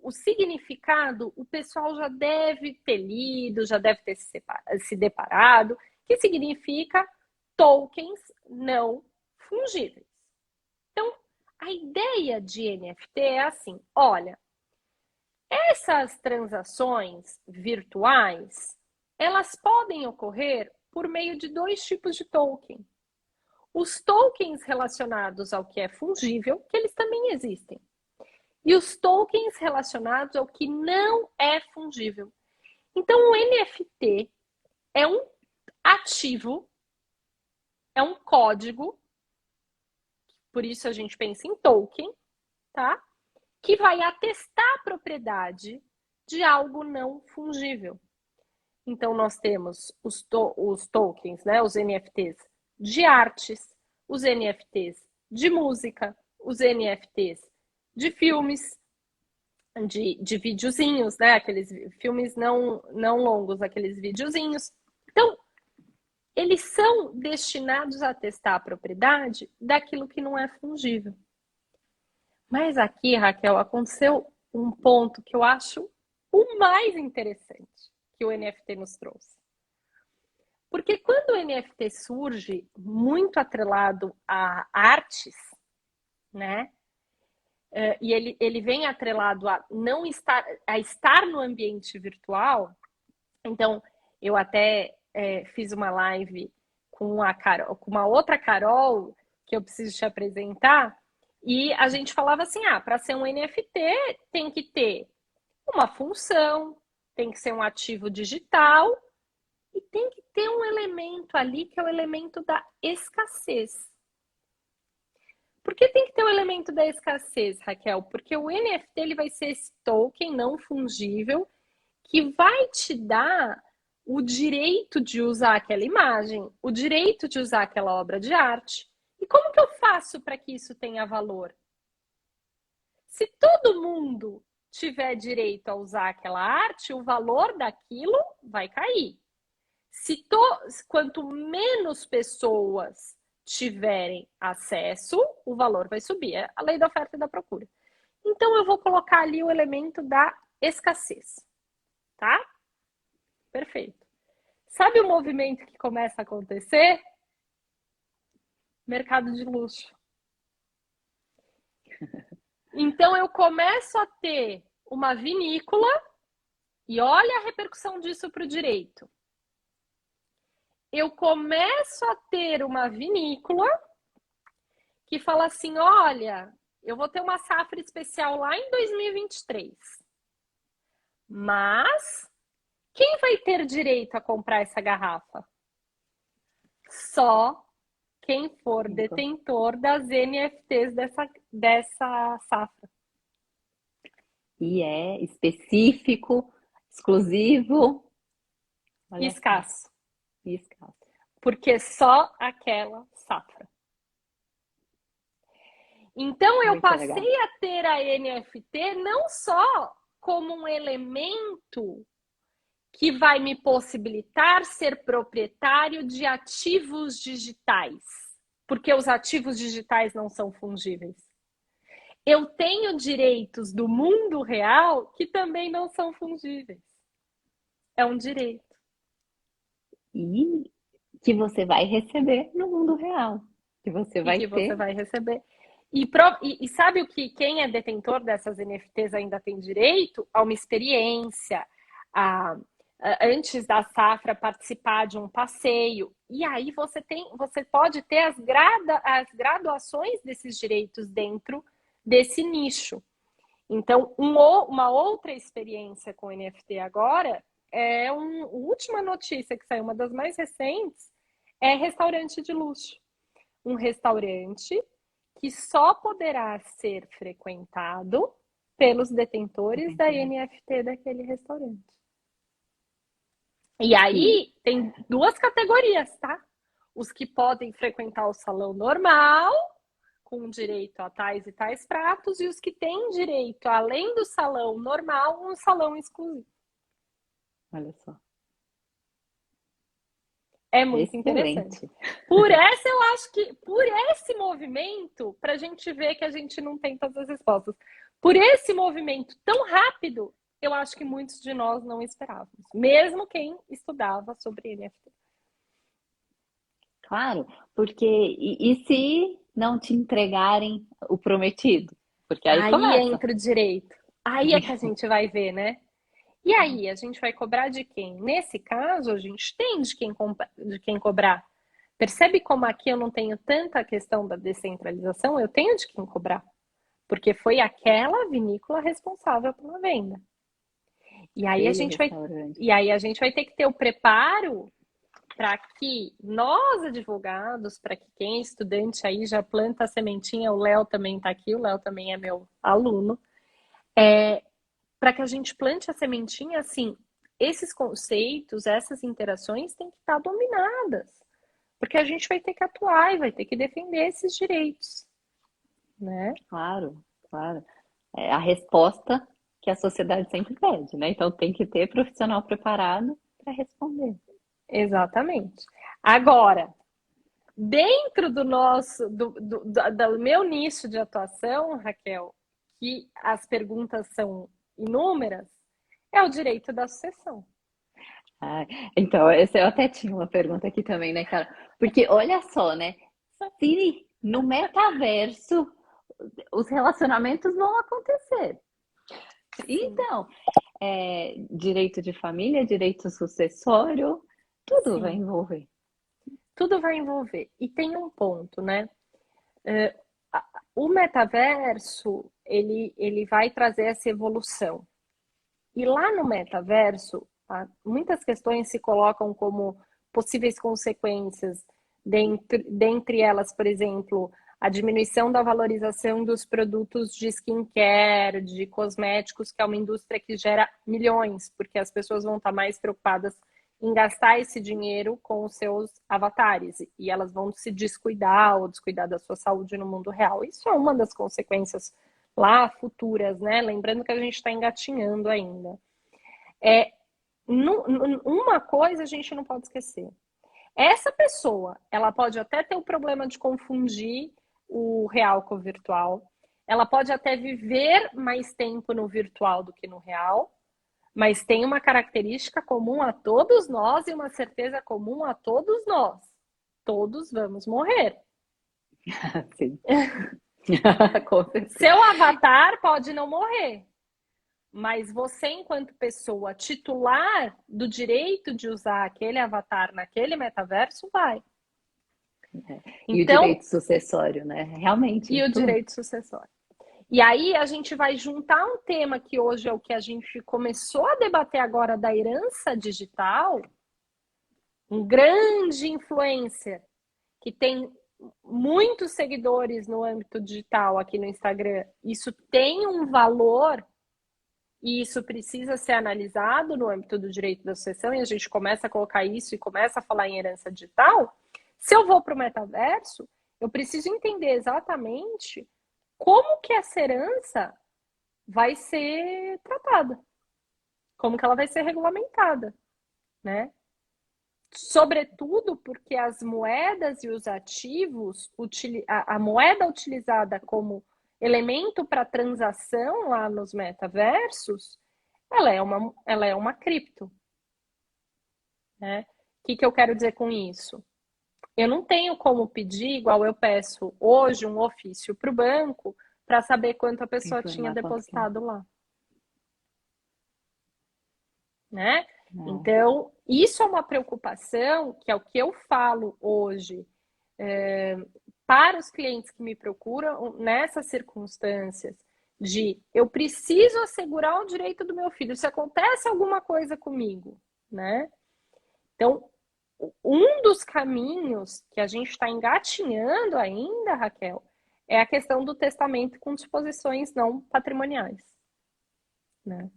[SPEAKER 2] o significado o pessoal já deve ter lido, já deve ter se deparado, que significa tokens não fungíveis. Então, a ideia de NFT é assim: olha, essas transações virtuais, elas podem ocorrer por meio de dois tipos de token. Os tokens relacionados ao que é fungível, que eles também existem. E os tokens relacionados ao que não é fungível. Então, o NFT é um ativo, é um código, por isso a gente pensa em token, tá? Que vai atestar a propriedade de algo não fungível. Então, nós temos os tokens, né, os NFTs de artes, os NFTs de música, os NFTs de filmes, de videozinhos, né, aqueles filmes não longos, aqueles videozinhos. Então, eles são destinados a testar a propriedade daquilo que não é fungível. Mas aqui, Raquel, aconteceu um ponto que eu acho o mais interessante que o NFT nos trouxe. Porque quando o NFT surge muito atrelado a artes, né? E ele vem atrelado a não estar, a estar no ambiente virtual. Então, eu até fiz uma live com a Carol, com uma outra Carol que eu preciso te apresentar, e a gente falava assim: para ser um NFT tem que ter uma função, tem que ser um ativo digital E tem que ter um elemento ali que é o elemento da escassez. Por que tem que ter o elemento da escassez, Raquel? Porque o NFT ele vai ser esse token não fungível que vai te dar o direito de usar aquela imagem, o direito de usar aquela obra de arte. E como que eu faço para que isso tenha valor? Se todo mundo tiver direito a usar aquela arte, o valor daquilo vai cair. Quanto menos pessoas tiverem acesso, o valor vai subir. É a lei da oferta e da procura. Então, eu vou colocar ali o elemento da escassez. Tá? Perfeito. Sabe o movimento que começa a acontecer? Mercado de luxo. Então, eu começo a ter uma vinícola e olha a repercussão disso para o direito. Eu começo a ter uma vinícola que fala assim, olha, eu vou ter uma safra especial lá em 2023. Mas quem vai ter direito a comprar essa garrafa? Só quem for detentor das NFTs dessa safra.
[SPEAKER 1] E é específico, exclusivo.
[SPEAKER 2] E escasso.
[SPEAKER 1] E escasso.
[SPEAKER 2] Porque só aquela safra. Então eu passei a ter a NFT não só como um elemento que vai me possibilitar ser proprietário de ativos digitais, porque os ativos digitais não são fungíveis. Eu tenho direitos do mundo real que também não são fungíveis. É um direito.
[SPEAKER 1] E que você vai receber no mundo real. Que você vai ter.
[SPEAKER 2] Você vai receber. E sabe o que quem é detentor dessas NFTs ainda tem direito? A uma experiência, antes da safra participar de um passeio. E aí você pode ter as graduações desses direitos dentro desse nicho. Então, uma outra experiência com NFT agora é a última notícia que saiu, uma das mais recentes, é restaurante de luxo. Um restaurante que só poderá ser frequentado pelos detentores da NFT daquele restaurante. E aí tem duas categorias, tá? Os que podem frequentar o salão normal, com direito a tais e tais pratos, e os que têm direito, além do salão normal, um salão exclusivo.
[SPEAKER 1] Olha só.
[SPEAKER 2] É muito interessante. Por esse movimento, para a gente ver que a gente não tem todas as respostas, por esse movimento tão rápido, eu acho que muitos de nós não esperávamos, mesmo quem estudava sobre NFT.
[SPEAKER 1] Claro, porque e se não te entregarem o prometido? Porque aí começa.
[SPEAKER 2] Entra o direito. Aí é que a gente vai ver, né? E aí, a gente vai cobrar de quem? Nesse caso, a gente tem de quem cobrar. Percebe como aqui eu não tenho tanta questão da descentralização? Eu tenho de quem cobrar. Porque foi aquela vinícola responsável pela venda. E aí, a gente vai ter que ter o preparo para que nós, advogados, para que quem é estudante aí já planta a sementinha, o Léo também está aqui, o Léo também é meu aluno, para que a gente plante a sementinha, assim, esses conceitos, essas interações têm que estar dominadas. Porque a gente vai ter que atuar e vai ter que defender esses direitos. Né?
[SPEAKER 1] Claro, claro. É a resposta que a sociedade sempre pede, né? Então tem que ter profissional preparado para responder.
[SPEAKER 2] Exatamente. Agora, dentro do meu nicho de atuação, Raquel, que as perguntas são inúmeras, é o direito da sucessão.
[SPEAKER 1] Então, eu até tinha uma pergunta aqui também, né, cara? Porque olha só, né? Se no metaverso os relacionamentos vão acontecer. Sim. Então, direito de família, direito sucessório, tudo Sim. vai envolver.
[SPEAKER 2] Tudo vai envolver. E tem um ponto, né? O metaverso, ele vai trazer essa evolução. E lá no metaverso, muitas questões se colocam como possíveis consequências, dentre elas, por exemplo, a diminuição da valorização dos produtos de skincare, de cosméticos, que é uma indústria que gera milhões, porque as pessoas vão estar mais preocupadas em gastar esse dinheiro com os seus avatares, e elas vão se descuidar ou descuidar da sua saúde no mundo real. Isso é uma das consequências lá futuras, né? Lembrando que a gente está engatinhando ainda. Uma coisa a gente não pode esquecer. Essa pessoa, ela pode até ter o problema de confundir o real com o virtual. Ela pode até viver mais tempo no virtual do que no real, mas tem uma característica comum a todos nós e uma certeza comum a todos nós. Todos vamos morrer.
[SPEAKER 1] Sim.
[SPEAKER 2] Seu avatar pode não morrer, mas você, enquanto pessoa titular do direito de usar aquele avatar naquele metaverso, vai.
[SPEAKER 1] E então, o direito sucessório, né? Realmente.
[SPEAKER 2] E o direito sucessório. E aí a gente vai juntar um tema que hoje é o que a gente começou a debater agora da herança digital, um grande influencer que tem muitos seguidores no âmbito digital aqui no Instagram. Isso tem um valor e isso precisa ser analisado no âmbito do direito da sucessão, e a gente começa a colocar isso e começa a falar em herança digital. Se eu vou para o metaverso, eu preciso entender exatamente como que essa herança vai ser tratada, como que ela vai ser regulamentada, né? Sobretudo porque as moedas e os ativos, a moeda utilizada como elemento para transação lá nos metaversos, ela é uma cripto, né? O que eu quero dizer com isso? Eu não tenho como pedir, igual eu peço hoje, um ofício para o banco para saber quanto a pessoa tinha depositado lá. Né? Então, isso é uma preocupação, que é o que eu falo hoje para os clientes que me procuram nessas circunstâncias, de eu preciso assegurar o direito do meu filho, se acontece alguma coisa comigo, né? Então, um dos caminhos que a gente está engatinhando ainda, Raquel, é a questão do testamento com disposições não patrimoniais, né?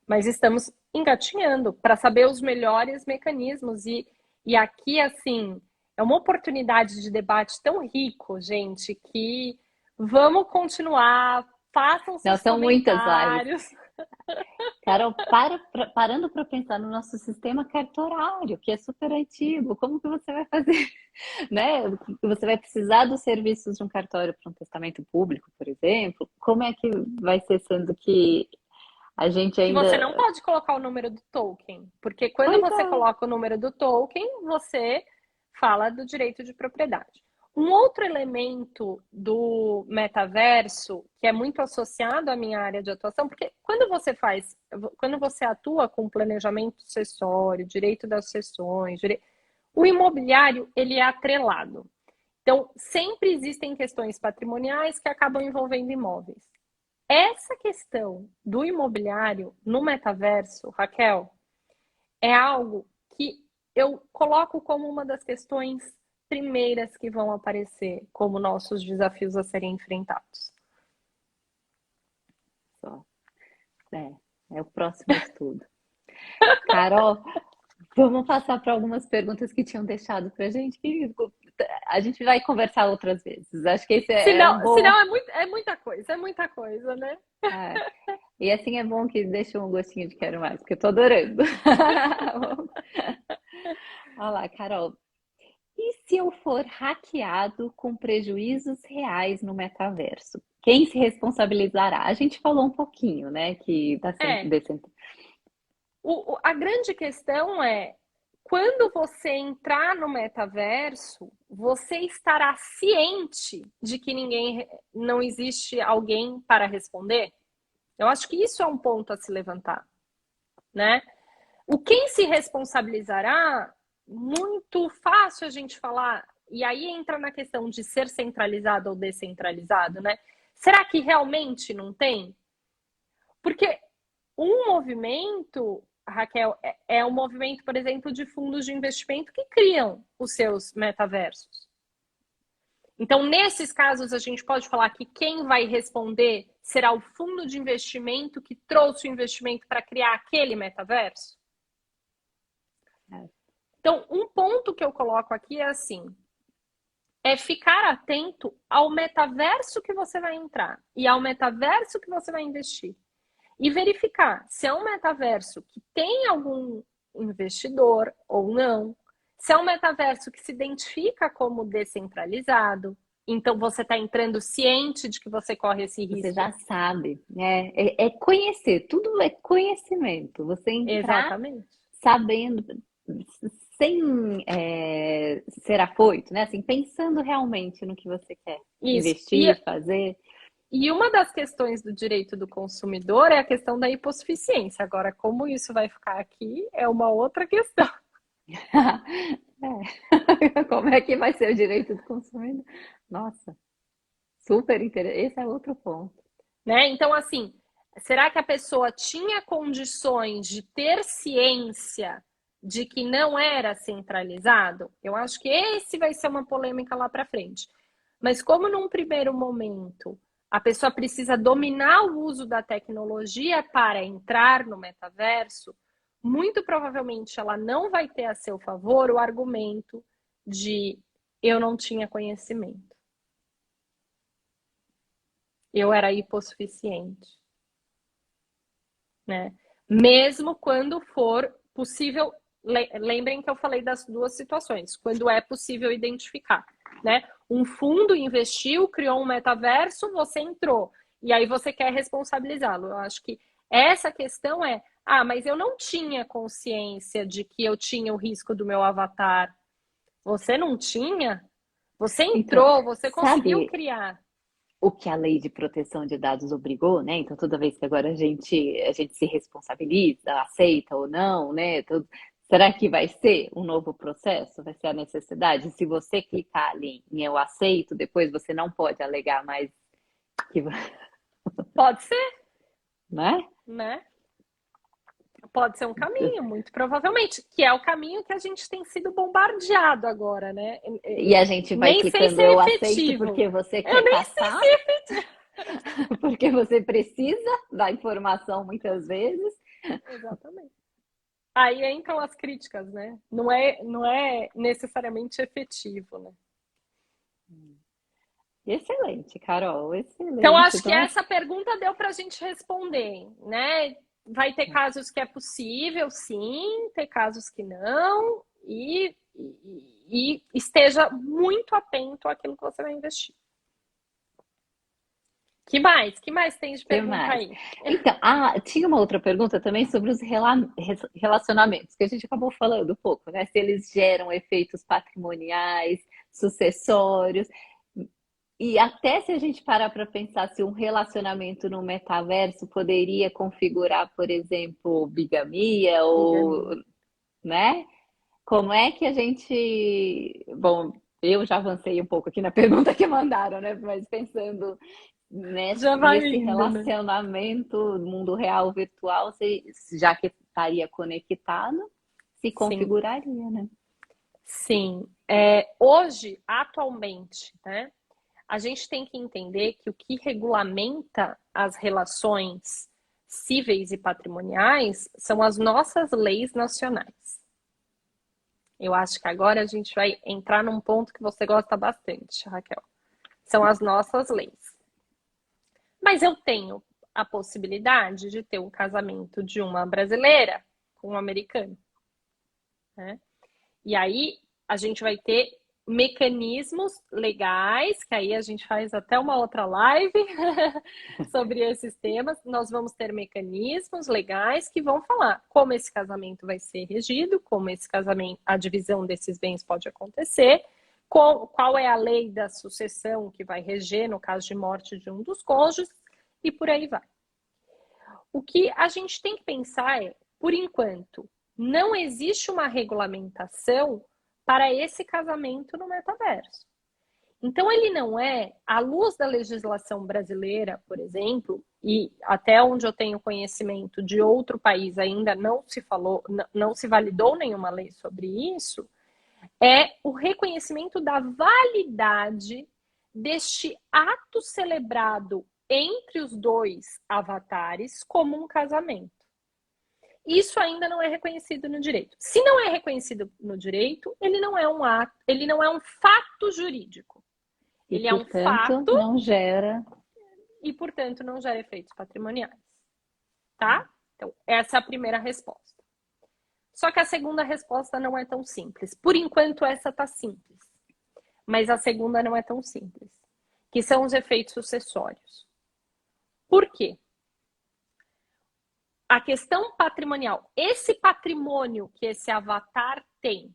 [SPEAKER 2] Mas estamos engatinhando para saber os melhores mecanismos e aqui, assim, é uma oportunidade de debate tão rico, gente, que vamos continuar, façam seus
[SPEAKER 1] são
[SPEAKER 2] comentários.
[SPEAKER 1] Muitas lives. Carol, parando para pensar no nosso sistema cartorário, que é super antigo, como que você vai fazer, né? Você vai precisar dos serviços de um cartório para um testamento público, por exemplo? Como é que vai ser, sendo que a gente ainda...
[SPEAKER 2] Você não pode colocar o número do token, porque quando você coloca o número do token, você fala do direito de propriedade. Um outro elemento do metaverso, que é muito associado à minha área de atuação, porque quando você atua com planejamento sucessório, direito das sucessões, o imobiliário, ele é atrelado. Então, sempre existem questões patrimoniais que acabam envolvendo imóveis. Essa questão do imobiliário no metaverso, Raquel, é algo que eu coloco como uma das questões primeiras que vão aparecer como nossos desafios a serem enfrentados.
[SPEAKER 1] É o próximo estudo. Carol, vamos passar para algumas perguntas que tinham deixado para a gente. A gente vai conversar outras vezes. Acho que esse
[SPEAKER 2] senão é muita coisa, né?
[SPEAKER 1] E assim é bom que deixa um gostinho de quero mais, porque eu tô adorando. Olha lá, Carol. E se eu for hackeado com prejuízos reais no metaverso? Quem se responsabilizará? A gente falou um pouquinho, né? Que está sendo
[SPEAKER 2] a grande questão é, quando você entrar no metaverso, você estará ciente de que não existe alguém para responder? Eu acho que isso é um ponto a se levantar, né? Quem se responsabilizará, muito fácil a gente falar, e aí entra na questão de ser centralizado ou descentralizado, né? Será que realmente não tem? Porque um movimento, Raquel, é um movimento, por exemplo, de fundos de investimento que criam os seus metaversos. Então, nesses casos, a gente pode falar que quem vai responder será o fundo de investimento que trouxe o investimento para criar aquele metaverso? Então, um ponto que eu coloco aqui é assim, é ficar atento ao metaverso que você vai entrar e ao metaverso que você vai investir. E verificar se é um metaverso que tem algum investidor ou não, se é um metaverso que se identifica como descentralizado, então você está entrando ciente de que você corre esse risco.
[SPEAKER 1] Você já sabe, né? É conhecer, tudo é conhecimento. Você entrar
[SPEAKER 2] Exatamente.
[SPEAKER 1] sabendo, sem ser afoito, né? Assim, pensando realmente no que você quer
[SPEAKER 2] Isso.
[SPEAKER 1] investir, fazer.
[SPEAKER 2] E uma das questões do direito do consumidor é a questão da hipossuficiência. Agora, como isso vai ficar aqui é uma outra questão.
[SPEAKER 1] Como é que vai ser o direito do consumidor? Nossa, super interessante. Esse é outro ponto.
[SPEAKER 2] Né? Então, assim, será que a pessoa tinha condições de ter ciência de que não era centralizado? Eu acho que esse vai ser uma polêmica lá para frente. Mas como num primeiro momento a pessoa precisa dominar o uso da tecnologia para entrar no metaverso, muito provavelmente ela não vai ter a seu favor o argumento de eu não tinha conhecimento. Eu era hipossuficiente. Né? Mesmo quando for possível, lembrem que eu falei das duas situações, quando é possível identificar, né? Um fundo investiu, criou um metaverso, você entrou, e aí você quer responsabilizá-lo. Eu acho que essa questão é, mas eu não tinha consciência de que eu tinha o risco do meu avatar. Você não tinha? Você entrou,
[SPEAKER 1] Então,
[SPEAKER 2] você conseguiu
[SPEAKER 1] sabe
[SPEAKER 2] criar.
[SPEAKER 1] o que a lei de proteção de dados obrigou, né? Então, toda vez que agora a gente se responsabiliza, aceita ou não, né? Será que vai ser um novo processo? Vai ser a necessidade? Se você clicar ali em eu aceito, depois você não pode alegar mais que,
[SPEAKER 2] Pode ser,
[SPEAKER 1] né?
[SPEAKER 2] né? Pode ser um caminho, muito provavelmente, que é o caminho que a gente tem sido bombardeado agora, né?
[SPEAKER 1] E a gente vai
[SPEAKER 2] Nem sei se
[SPEAKER 1] clicando
[SPEAKER 2] é
[SPEAKER 1] eu aceito
[SPEAKER 2] efetivo.
[SPEAKER 1] porque você
[SPEAKER 2] Eu
[SPEAKER 1] quer
[SPEAKER 2] nem sei
[SPEAKER 1] passar,
[SPEAKER 2] se é efetivo.
[SPEAKER 1] porque você precisa da informação muitas vezes.
[SPEAKER 2] Exatamente. Aí entram as críticas, né? Não é necessariamente efetivo, né?
[SPEAKER 1] Excelente, Carol,
[SPEAKER 2] Então,
[SPEAKER 1] excelente.
[SPEAKER 2] acho que
[SPEAKER 1] Então,
[SPEAKER 2] essa pergunta deu para a gente responder, né? Vai ter casos que é possível, sim, ter casos que não, e esteja muito atento àquilo que você vai investir. Que mais? Que mais tem de
[SPEAKER 1] que
[SPEAKER 2] pergunta
[SPEAKER 1] mais?
[SPEAKER 2] aí?
[SPEAKER 1] Então, tinha uma outra pergunta também sobre os relacionamentos, que a gente acabou falando um pouco, né? Se eles geram efeitos patrimoniais, sucessórios. E até se a gente parar para pensar se um relacionamento no metaverso poderia configurar, por exemplo, bigamia ou,
[SPEAKER 2] Bigamia.
[SPEAKER 1] né? Como é que a gente. Bom, eu já avancei um pouco aqui na pergunta que mandaram, né? Mas pensando
[SPEAKER 2] Já vai
[SPEAKER 1] nesse
[SPEAKER 2] indo, né?
[SPEAKER 1] relacionamento do mundo real virtual, já que estaria conectado, se
[SPEAKER 2] Sim,
[SPEAKER 1] configuraria, né?
[SPEAKER 2] sim. Hoje, atualmente, né? A gente tem que entender que o que regulamenta as relações cíveis e patrimoniais são as nossas leis nacionais. Eu acho que agora a gente vai entrar num ponto que você gosta bastante, Raquel. São as nossas leis. Mas eu tenho a possibilidade de ter um casamento de uma brasileira com um americano, né? E aí a gente vai ter mecanismos legais, que aí a gente faz até uma outra live sobre esses temas. Nós vamos ter mecanismos legais que vão falar como esse casamento vai ser regido, como esse casamento, a divisão desses bens pode acontecer, qual é a lei da sucessão que vai reger no caso de morte de um dos cônjuges, e por aí vai. O que a gente tem que pensar é, por enquanto, não existe uma regulamentação para esse casamento no metaverso. Então, ele não é, à luz da legislação brasileira, por exemplo, e até onde eu tenho conhecimento de outro país ainda não se falou, não se validou nenhuma lei sobre isso, é o reconhecimento da validade deste ato celebrado entre os dois avatares como um casamento. Isso ainda não é reconhecido no direito. Se não é reconhecido no direito, ele não é um ato, ele não é um fato jurídico. Ele é um fato
[SPEAKER 1] não gera
[SPEAKER 2] e, portanto, não gera efeitos patrimoniais. Tá? Então, essa é a primeira resposta. Só que a segunda resposta não é tão simples. Por enquanto, essa tá simples. Mas a segunda não é tão simples. Que são os efeitos sucessórios. Por quê? A questão patrimonial, esse patrimônio que esse avatar tem,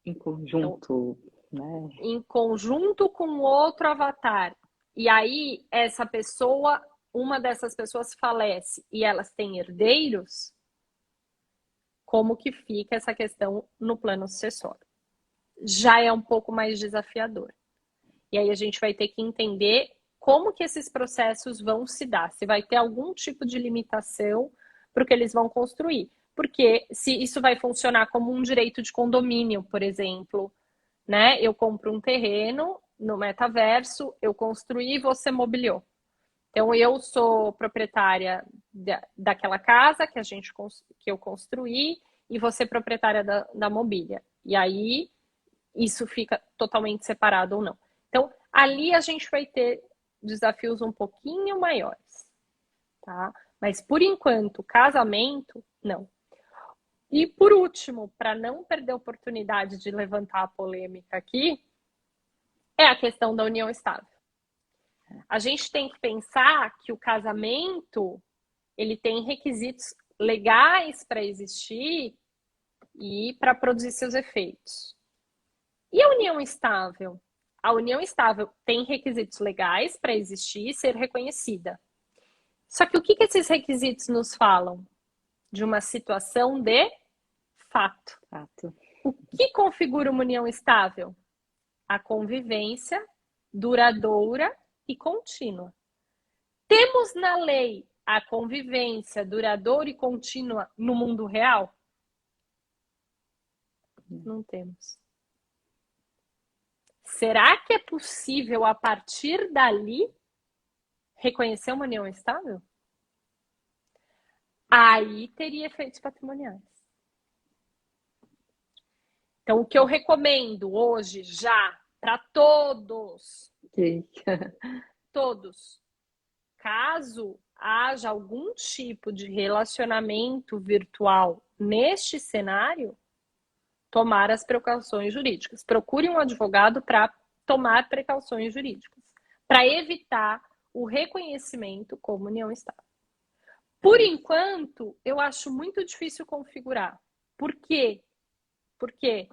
[SPEAKER 1] em conjunto,
[SPEAKER 2] então,
[SPEAKER 1] né?
[SPEAKER 2] Em conjunto com outro avatar, e aí essa pessoa, uma dessas pessoas falece e elas têm herdeiros, como que fica essa questão no plano sucessório? Já é um pouco mais desafiador. E aí a gente vai ter que entender como que esses processos vão se dar, se vai ter algum tipo de limitação para o que eles vão construir. Porque se isso vai funcionar como um direito de condomínio, por exemplo, né? Eu compro um terreno no metaverso, eu construí e você mobiliou. Então eu sou proprietária daquela casa que eu construí e você é proprietária da mobília. E aí isso fica totalmente separado ou não. Então, ali a gente vai ter desafios um pouquinho maiores, tá? Mas por enquanto, casamento, não. E por último, para não perder a oportunidade de levantar a polêmica aqui, é a questão da união estável. A gente tem que pensar que o casamento, ele tem requisitos legais para existir e para produzir seus efeitos. E a união estável? A união estável tem requisitos legais para existir e ser reconhecida. Só que o que esses requisitos nos falam? De uma situação de fato. O que configura uma união estável? A convivência duradoura e contínua. Temos na lei a convivência duradoura e contínua no mundo real? Não temos. Será que é possível, a partir dali, reconhecer uma união estável? Aí teria efeitos patrimoniais. Então, o que eu recomendo hoje, já, para todos, todos, caso haja algum tipo de relacionamento virtual neste cenário, tomar as precauções jurídicas. Procure um advogado para tomar precauções jurídicas, para evitar o reconhecimento como união estável. Por enquanto, eu acho muito difícil configurar. Por quê? Porque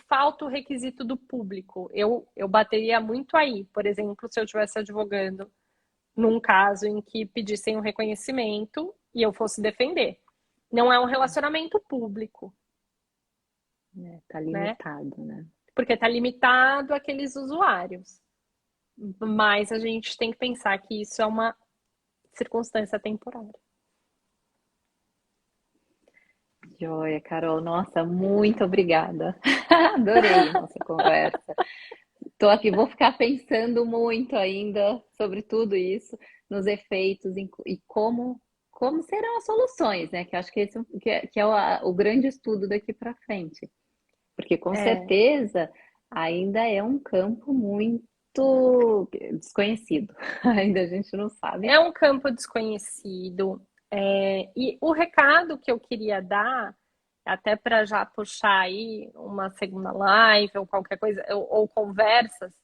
[SPEAKER 2] falta o requisito do público. Eu bateria muito aí. Por exemplo, se eu estivesse advogando num caso em que pedissem um reconhecimento e eu fosse defender. Não é um relacionamento público.
[SPEAKER 1] Tá limitado, né?
[SPEAKER 2] Porque tá limitado àqueles usuários. Mas a gente tem que pensar que isso é uma circunstância temporária.
[SPEAKER 1] Joia, Carol, nossa, muito obrigada. Adorei a nossa conversa. Tô aqui, vou ficar pensando muito ainda sobre tudo isso, nos efeitos e como serão as soluções, né? Que eu acho que esse que é o grande estudo daqui para frente. Porque com certeza ainda é um campo muito desconhecido. Ainda a gente não sabe.
[SPEAKER 2] É um campo desconhecido. E o recado que eu queria dar, até para já puxar aí uma segunda live ou qualquer coisa, ou conversas,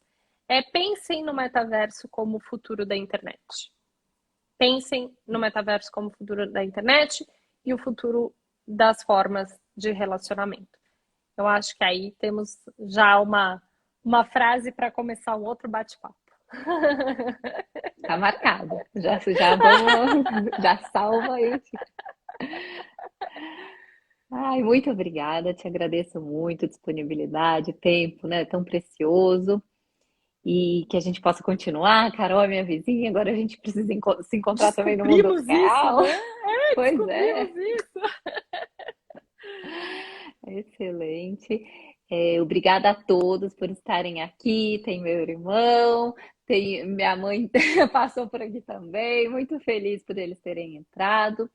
[SPEAKER 2] pensem no metaverso como o futuro da internet. Pensem no metaverso como o futuro da internet e o futuro das formas de relacionamento. Eu acho que aí temos já uma frase para começar um outro bate-papo.
[SPEAKER 1] Tá marcado. Já vamos, já salva aí. Ai, muito obrigada, te agradeço muito a disponibilidade, tempo, né, tão precioso. E que a gente possa continuar. Carol é minha vizinha, agora a gente precisa se encontrar também no mundo
[SPEAKER 2] Descobrimos isso,
[SPEAKER 1] real.
[SPEAKER 2] né? É,
[SPEAKER 1] Pois é,
[SPEAKER 2] descobrimos isso.
[SPEAKER 1] excelente. Obrigada a todos por estarem aqui. Tem meu irmão, tem minha mãe passou por aqui também. Muito feliz por eles terem entrado.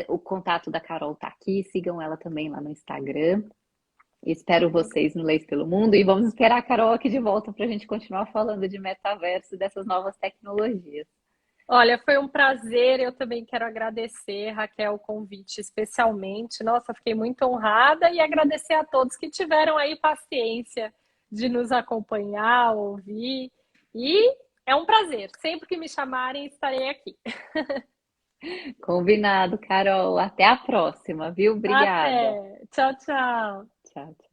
[SPEAKER 1] O contato da Carol tá aqui, sigam ela também lá no Instagram. Espero vocês no Leis pelo Mundo e vamos esperar a Carol aqui de volta para a gente continuar falando de metaverso e dessas novas tecnologias.
[SPEAKER 2] Olha, foi um prazer. Eu também quero agradecer, Raquel, o convite especialmente. Nossa, fiquei muito honrada e agradecer a todos que tiveram aí paciência de nos acompanhar, ouvir. E é um prazer. Sempre que me chamarem, estarei aqui.
[SPEAKER 1] Combinado, Carol. Até a próxima, viu? Obrigada.
[SPEAKER 2] Até. Tchau, tchau.
[SPEAKER 1] Tchau, tchau.